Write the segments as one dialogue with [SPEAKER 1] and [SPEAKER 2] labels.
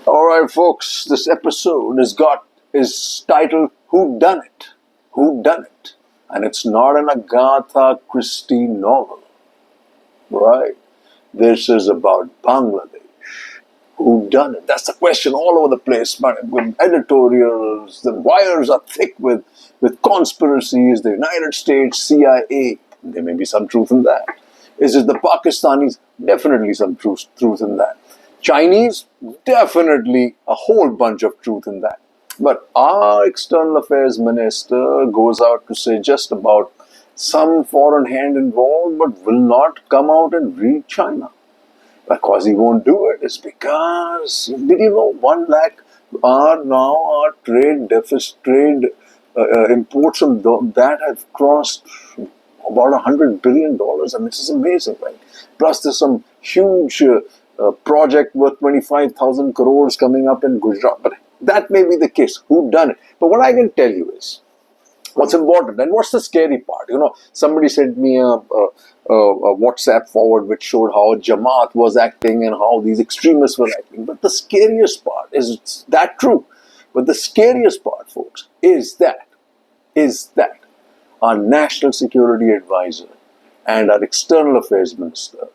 [SPEAKER 1] All right, folks. This episode is titled "Who Done It." Who done it? And it's not an Agatha Christie novel, right? This is about Bangladesh. Who done it? That's the question all over the place. But with editorials, the wires are thick with conspiracies. The United States, CIA. There may be some truth in that. Is it the Pakistanis? Definitely some truth in that. Chinese? Definitely a whole bunch of truth in that. But our external affairs minister goes out to say just about some foreign hand involved, but will not come out and read China. Because he won't do it. It's because, did you know 1 lakh are now our trade deficit, imports from that have crossed about $100 billion. I mean, this is amazing, right? Plus, there's some huge project worth 25,000 crores coming up in Gujarat. But that may be the case. Who done it? But what I can tell you is, what's important and what's the scary part? Somebody sent me a WhatsApp forward which showed how Jamaat was acting and how these extremists were acting. But the scariest part is that true. But the scariest part, folks, is that our national security advisor and our external affairs minister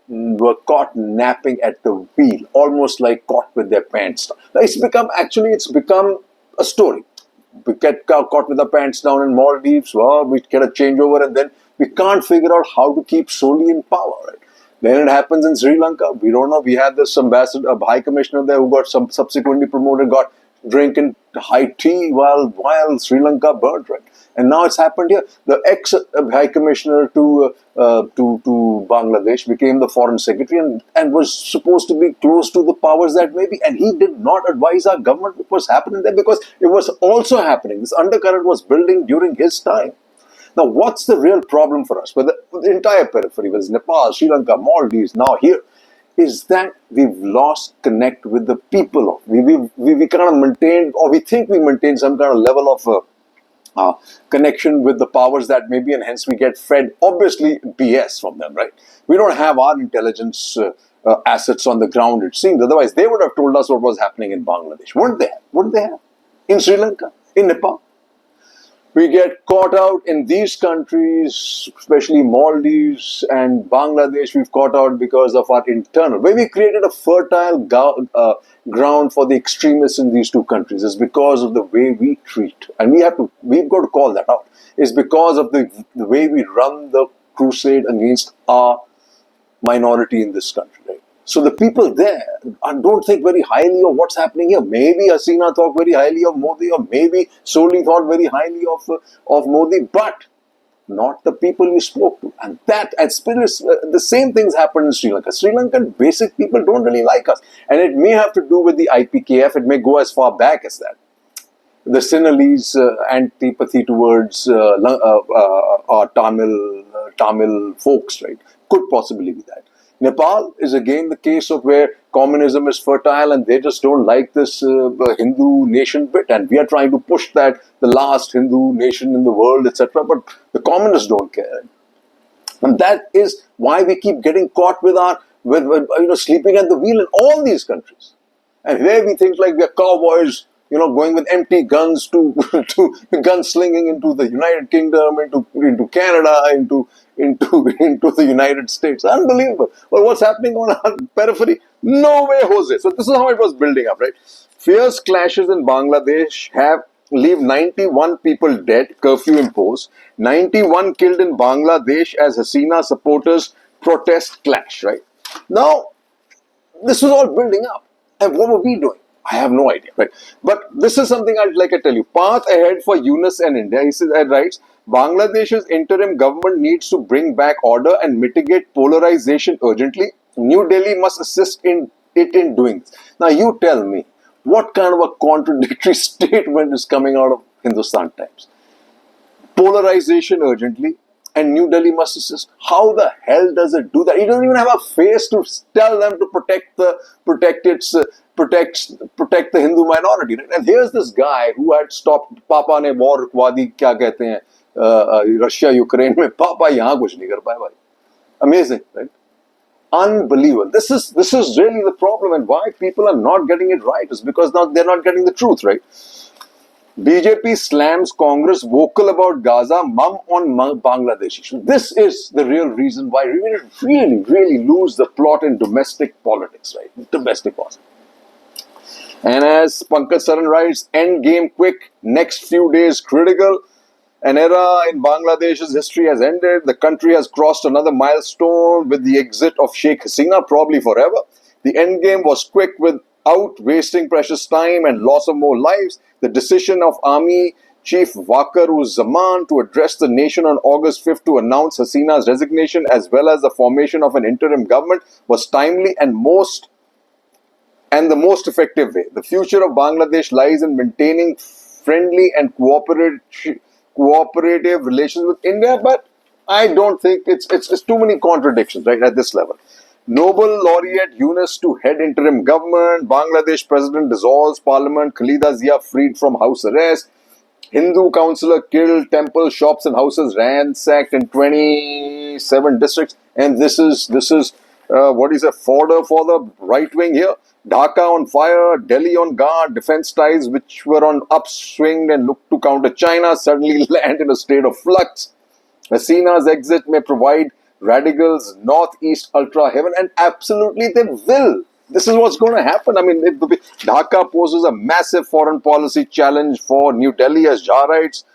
[SPEAKER 1] were caught napping at the wheel, almost like caught with their pants down. Now, it's become a story. We get caught with our pants down in Maldives, well, we get a changeover and then we can't figure out how to keep Soli in power, right? Then it happens in Sri Lanka. We don't know. We had this ambassador, a high commissioner there who got subsequently promoted, got drinking high tea while Sri Lanka burned, right? And now it's happened here. The ex-high commissioner to Bangladesh became the foreign secretary and was supposed to be close to the powers that may be. And he did not advise our government what was happening there because it was also happening. This undercurrent was building during his time. Now, what's the real problem for us? With the entire periphery, whether it's Nepal, Sri Lanka, Maldives, now here, is that we've lost connect with the people. We kind of maintained, or we think we maintain some kind of level of connection with the powers that may be, and hence we get fed, obviously, BS from them, right? We don't have our intelligence assets on the ground, it seems. Otherwise, they would have told us what was happening in Bangladesh. Wouldn't they have? In Sri Lanka? In Nepal? We get caught out in these countries, especially Maldives and Bangladesh. We've caught out because of our internal. Where we created a fertile ground for the extremists in these two countries is because of the way we treat, and we've got to call that out. It's because of the way we run the crusade against our minority in this country. Right? So the people there don't think very highly of what's happening here. Maybe Hasina thought very highly of Modi, or maybe Soli thought very highly of Modi, but not the people you spoke to. And the same things happened in Sri Lanka. Sri Lankan basic people don't really like us. And it may have to do with the IPKF. It may go as far back as that. The Sinhalese antipathy towards our Tamil folks, right, could possibly be that. Nepal is again the case of where communism is fertile and they just don't like this Hindu nation bit, and we are trying to push that, the last Hindu nation in the world, etc. But the communists don't care, and that is why we keep getting caught with sleeping at the wheel in all these countries. And here we think like we are cowboys, going with empty guns to gunslinging into the United Kingdom, into Canada, into the United States. Unbelievable. Well, what's happening on our periphery? No way, Jose. So this is how it was building up, right? Fierce clashes in Bangladesh leave 91 people dead, curfew imposed, 91 killed in Bangladesh as Hasina supporters protest clash, right? Now, this was all building up. And what were we doing? I have no idea, right? But this is something I'd like to tell you. Path ahead for Yunus and India. He says, writes, Bangladesh's interim government needs to bring back order and mitigate polarization urgently. New Delhi must assist in doing this. Now, you tell me, what kind of a contradictory statement is coming out of Hindustan Times? Polarization urgently, and New Delhi must assist. How the hell does it do that? It doesn't even have a face to tell them to protect the Hindu minority. Right? And here's this guy who had stopped Papa ne war rukwa di, kya kehte hain, Russia Ukraine mein. Papa yahan kuch nahi kar paya bhai. Amazing, right? Unbelievable. This is really the problem, and why people are not getting it right is because now they're not getting the truth right. BJP slams Congress vocal about Gaza, mum on Bangladesh issue. This is the real reason why we really lose the plot in domestic politics, right? Domestic politics. And as Pankaj Saran writes, end game quick, next few days critical. An era in Bangladesh's history has ended. The country has crossed another milestone with the exit of Sheikh Hasina, probably forever. The end game was quick without wasting precious time and loss of more lives. The decision of Army Chief Waqar-uz-Zaman to address the nation on August 5th to announce Hasina's resignation as well as the formation of an interim government was timely and the most effective way. The future of Bangladesh lies in maintaining friendly and cooperative relations with India, but I don't think it's too many contradictions right at this level. Nobel laureate Yunus to head interim government. Bangladesh president dissolves parliament. Khalida Zia freed from house arrest. Hindu councillor killed. Temple, shops and houses ransacked in 27 districts. And this is what is a fodder for the right wing here. Dhaka on fire, Delhi on guard, defense ties which were on upswing and looked to counter China suddenly land in a state of flux. Hasina's exit may provide radicals northeast ultra heaven, and absolutely they will. This is what's going to happen. I mean, Dhaka poses a massive foreign policy challenge for New Delhi, as Jha writes.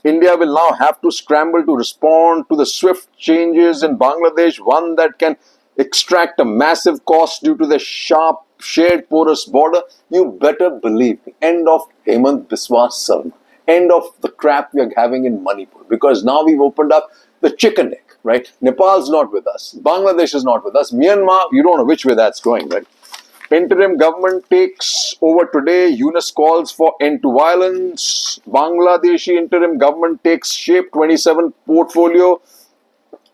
[SPEAKER 1] India will now have to scramble to respond to the swift changes in Bangladesh, one that can extract a massive cost due to the sharp, shared porous border. You better believe me. End of Hemant Biswa Sarma. End of the crap we are having in Manipur. Because now we've opened up the chicken egg, right? Nepal's not with us. Bangladesh is not with us. Myanmar, you don't know which way that's going, right? Interim government takes over today. Yunus calls for end to violence. Bangladeshi interim government takes shape. 27 portfolio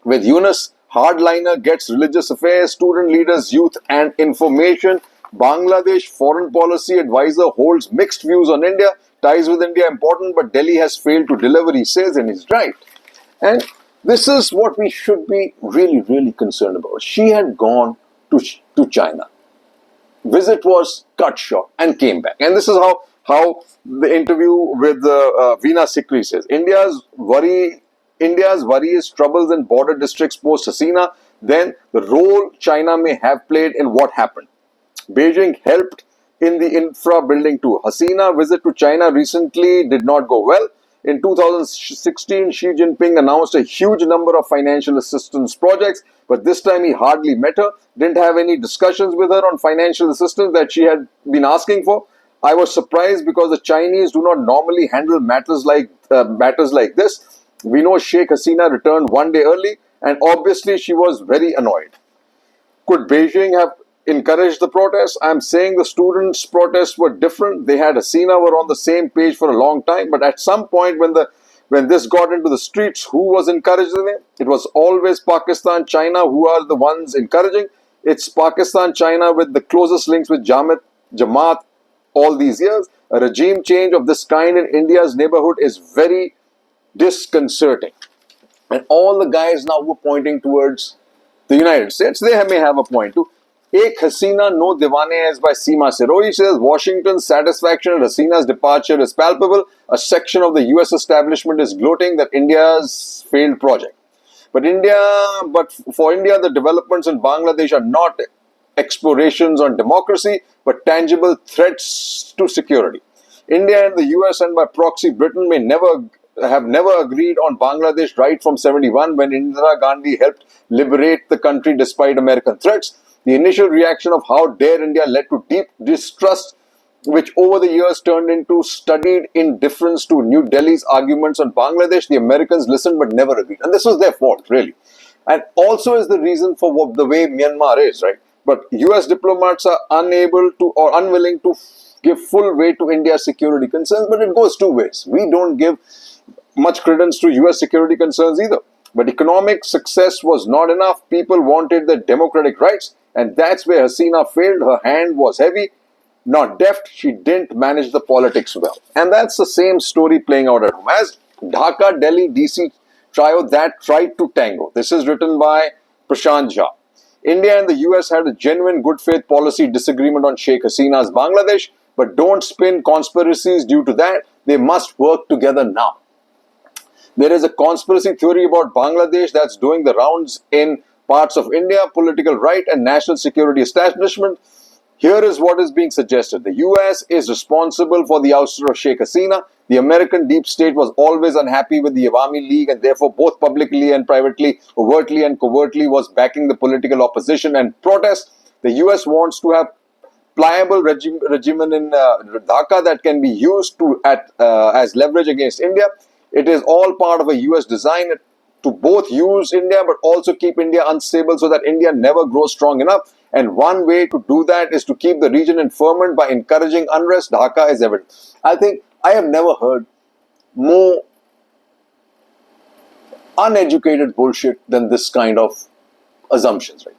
[SPEAKER 1] with Yunus. Hardliner gets religious affairs, student leaders, youth and information. Bangladesh foreign policy advisor holds mixed views on India. Ties with India important, but Delhi has failed to deliver, he says, and he's right. And this is what we should be really concerned about. She had gone to China. Visit was cut short and came back. And this is how the interview with Veena Sikri says. India's worry is troubles in border districts post Hasina, then the role China may have played in what happened. Beijing helped in the infra building too. Hasina visit to China recently did not go well. In 2016, Xi Jinping announced a huge number of financial assistance projects, but this time he hardly met her, didn't have any discussions with her on financial assistance that she had been asking for. I was surprised because the Chinese do not normally handle matters like this. We know Sheikh Hasina returned one day early, and obviously she was very annoyed. Could Beijing have encouraged the protests? I'm saying the students' protests were different. They had Hasina were on the same page for a long time, but at some point when this got into the streets, who was encouraging it? It was always Pakistan, China who are the ones encouraging. It's Pakistan, China with the closest links with Jamaat all these years. A regime change of this kind in India's neighborhood is very disconcerting. And all the guys now were pointing towards the United States. They may have a point too. Ek Hasina No Diwane is by Seema Sirohi says Washington's satisfaction at Hasina's departure is palpable. A section of the US establishment is gloating that India's failed project. But for India, the developments in Bangladesh are not explorations on democracy, but tangible threats to security. India and the US and by proxy Britain have never agreed on Bangladesh right from 71 when Indira Gandhi helped liberate the country despite American threats. The initial reaction of how dare India led to deep distrust, which over the years turned into studied indifference to New Delhi's arguments on Bangladesh. The Americans listened but never agreed. And this was their fault, really. And also is the reason for the way Myanmar is, right? But US diplomats are unable to or unwilling to give full weight to India's security concerns, but it goes two ways. We don't give much credence to US security concerns either. But economic success was not enough. People wanted their democratic rights. And that's where Hasina failed. Her hand was heavy, not deft. She didn't manage the politics well. And that's the same story playing out at home. As Dhaka, Delhi, DC trio that tried to tango. This is written by Prashant Jha. India and the US had a genuine good faith policy disagreement on Sheikh Hasina's Bangladesh, but don't spin conspiracies due to that. They must work together now. There is a conspiracy theory about Bangladesh that's doing the rounds in parts of India, political right and national security establishment. Here is what is being suggested. The US is responsible for the ouster of Sheikh Hasina. The American deep state was always unhappy with the Awami League and therefore both publicly and privately, overtly and covertly was backing the political opposition and protest. The US wants to have pliable regimen in Dhaka that can be used as leverage against India. It is all part of a US design to both use India but also keep India unstable so that India never grows strong enough. And one way to do that is to keep the region in ferment by encouraging unrest. Dhaka is evident. I think I have never heard more uneducated bullshit than this kind of assumptions, right?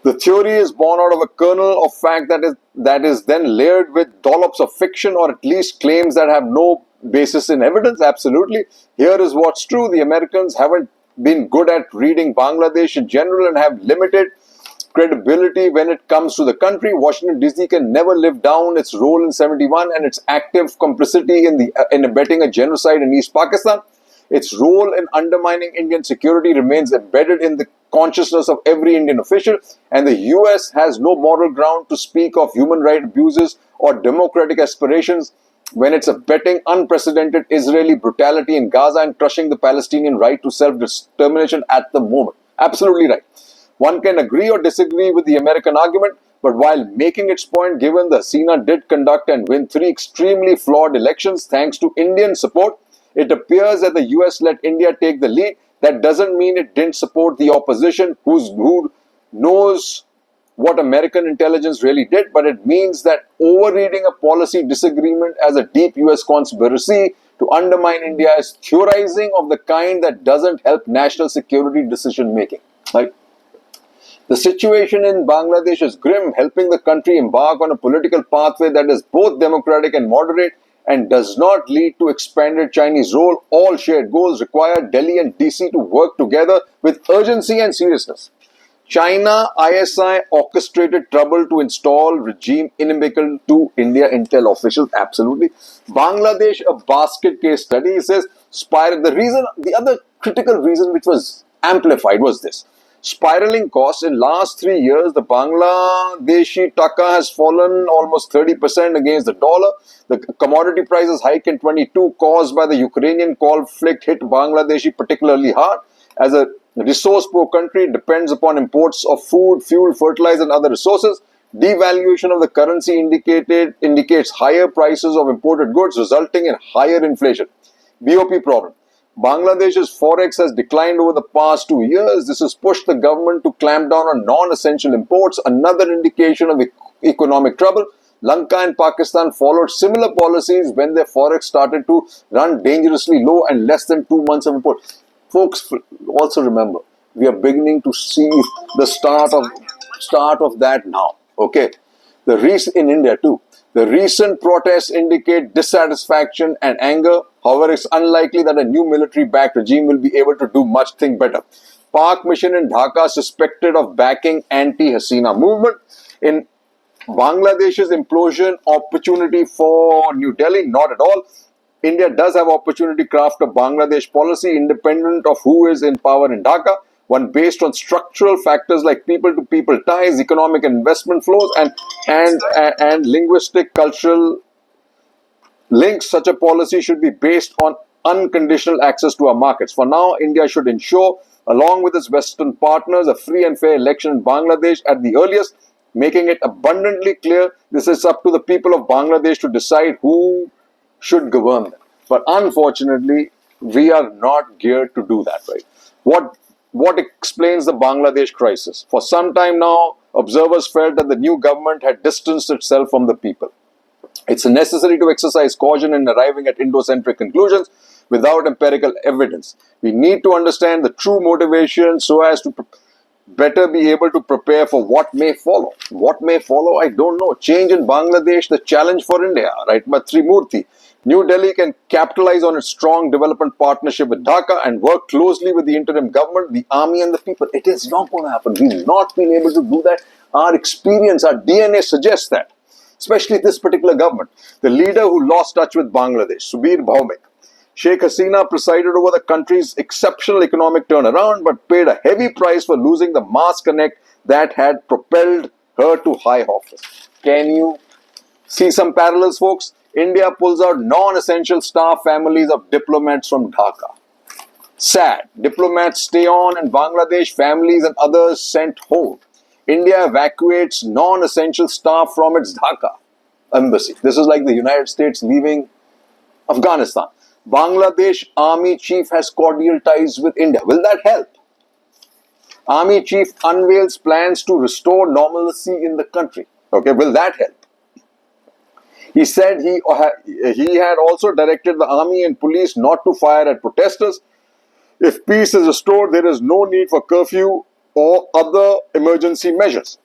[SPEAKER 1] The theory is born out of a kernel of fact that is then layered with dollops of fiction or at least claims that have no basis in evidence. Absolutely. Here is what's true. The Americans haven't been good at reading Bangladesh in general and have limited credibility when it comes to the country. Washington DC can never live down its role in 71 and its active complicity in abetting a genocide in East Pakistan. Its role in undermining Indian security remains embedded in the consciousness of every Indian official, and the US has no moral ground to speak of human rights abuses or democratic aspirations when it's abetting unprecedented Israeli brutality in Gaza and crushing the Palestinian right to self-determination at the moment. Absolutely right. One can agree or disagree with the American argument, but while making its point, given the Hasina did conduct and win 3 extremely flawed elections thanks to Indian support, it appears that the US let India take the lead. That doesn't mean it didn't support the opposition who knows what American intelligence really did, but it means that overreading a policy disagreement as a deep US conspiracy to undermine India is theorizing of the kind that doesn't help national security decision making. Right? The situation in Bangladesh is grim, helping the country embark on a political pathway that is both democratic and moderate and does not lead to expanded Chinese role. All shared goals require Delhi and DC to work together with urgency and seriousness. China ISI orchestrated trouble to install regime inimical to India intel officials. Absolutely. Bangladesh, a basket case study, says the other critical reason which was amplified was this. Spiraling costs in last 3 years, the Bangladeshi taka has fallen almost 30% against the dollar. The commodity prices hike in 22 caused by the Ukrainian conflict hit Bangladeshi particularly hard. As a resource-poor country, it depends upon imports of food, fuel, fertilizer and other resources. Devaluation of the currency indicates higher prices of imported goods, resulting in higher inflation. BOP problem. Bangladesh's forex has declined over the past 2 years. This has pushed the government to clamp down on non-essential imports, another indication of economic trouble. Lanka and Pakistan followed similar policies when their forex started to run dangerously low and less than 2 months of import. Folks, also remember, we are beginning to see the start of that now. Okay, in India too. The recent protests indicate dissatisfaction and anger. However, it's unlikely that a new military-backed regime will be able to do much thing better. Pak mission in Dhaka suspected of backing anti-Hasina movement. In Bangladesh's implosion, opportunity for New Delhi? Not at all. India does have opportunity to craft a Bangladesh policy independent of who is in power in Dhaka, one based on structural factors like people-to-people ties, economic and investment flows, and linguistic cultural links. Such a policy should be based on unconditional access to our markets. For now, India should ensure, along with its Western partners, a free and fair election in Bangladesh at the earliest, making it abundantly clear this is up to the people of Bangladesh to decide who should govern them. But unfortunately, we are not geared to do that, right? What explains the Bangladesh crisis? For some time now, observers felt that the new government had distanced itself from the people. It's necessary to exercise caution in arriving at Indo-centric conclusions without empirical evidence. We need to understand the true motivation so as to better be able to prepare for what may follow. What may follow, I don't know. Change in Bangladesh, the challenge for India, right? But Trimurti, New Delhi can capitalize on its strong development partnership with Dhaka and work closely with the interim government, the army, and the people. It is not going to happen. We've not been able to do that. Our experience, our DNA suggests that, especially this particular government. The leader who lost touch with Bangladesh, Subir Bhaumik. Sheikh Hasina presided over the country's exceptional economic turnaround but paid a heavy price for losing the mass connect that had propelled her to high office. Can you see some parallels, folks? India pulls out non-essential staff families of diplomats from Dhaka. Sad. Diplomats stay on in Bangladesh, families and others sent home. India evacuates non-essential staff from its Dhaka embassy. This is like the United States leaving Afghanistan. Bangladesh Army Chief has cordial ties with India. Will that help? Army Chief unveils plans to restore normalcy in the country. Okay, will that help? He said he had also directed the army and police not to fire at protesters. If peace is restored, there is no need for curfew or other emergency measures.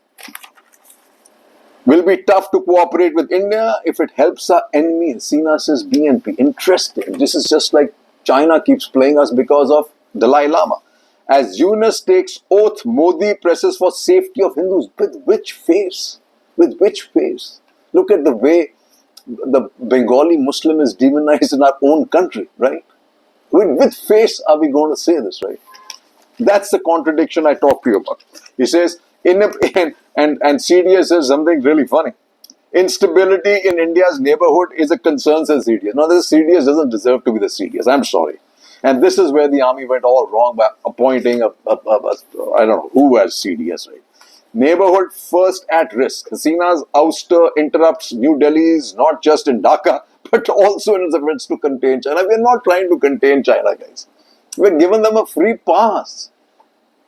[SPEAKER 1] Will be tough to cooperate with India if it helps our enemy. Hasina says BNP. Interesting. This is just like China keeps playing us because of Dalai Lama. As Yunus takes oath, Modi presses for safety of Hindus. With which face? With which face? Look at the way the Bengali Muslim is demonized in our own country, right? With face are we going to say this, right? That's the contradiction I talked to you about. He says, and CDS says something really funny. Instability in India's neighborhood is a concern, says CDS. Now, this CDS doesn't deserve to be the CDS. I'm sorry. And this is where the army went all wrong by appointing I don't know who as CDS, right? Neighborhood first at risk. Hasina's ouster interrupts New Delhi's not just in Dhaka, but also in its efforts to contain China. We're not trying to contain China, guys. We're giving them a free pass.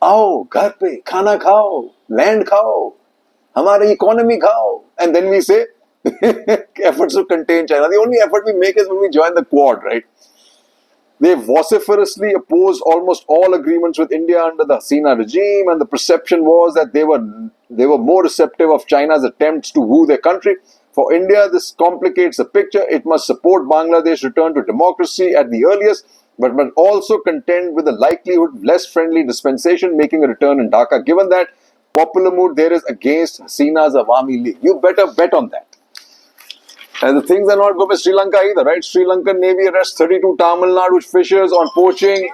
[SPEAKER 1] Aao, ghar pe, khana khao, land khao, hamari economy khao. And then we say, efforts to contain China. The only effort we make is when we join the Quad, right? They vociferously opposed almost all agreements with India under the Hasina regime, and the perception was that they were more receptive of China's attempts to woo their country. For India, this complicates the picture. It must support Bangladesh's return to democracy at the earliest, but must also contend with the likelihood of less friendly dispensation making a return in Dhaka. Given that popular mood there is against Hasina's Awami League, you better bet on that. And the things are not good with Sri Lanka either, right? Sri Lankan Navy arrests 32 Tamil Nadu fishers on poaching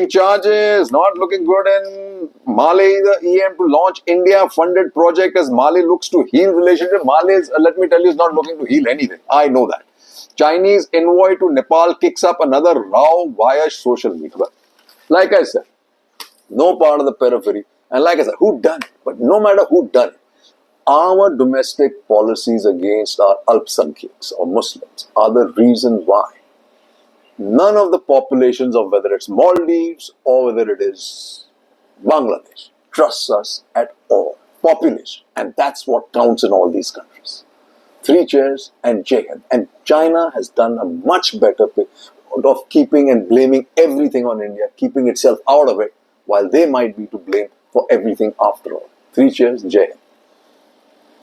[SPEAKER 1] charges. Not looking good in Mali either. EM to launch India-funded project as Mali looks to heal relationship. Mali, let me tell you, is not looking to heal anything. I know that. Chinese envoy to Nepal kicks up another row via social media. But like I said, no part of the periphery. And like I said, who done it? But no matter who done it, our domestic policies against our Alpsankhyaks or Muslims are the reason why none of the populations of whether it's Maldives or whether it is Bangladesh trusts us at all. Population. And that's what counts in all these countries. 3 chairs and Jihad. And China has done a much better of keeping and blaming everything on India, keeping itself out of it, while they might be to blame for everything after all. 3 chairs, Jihad.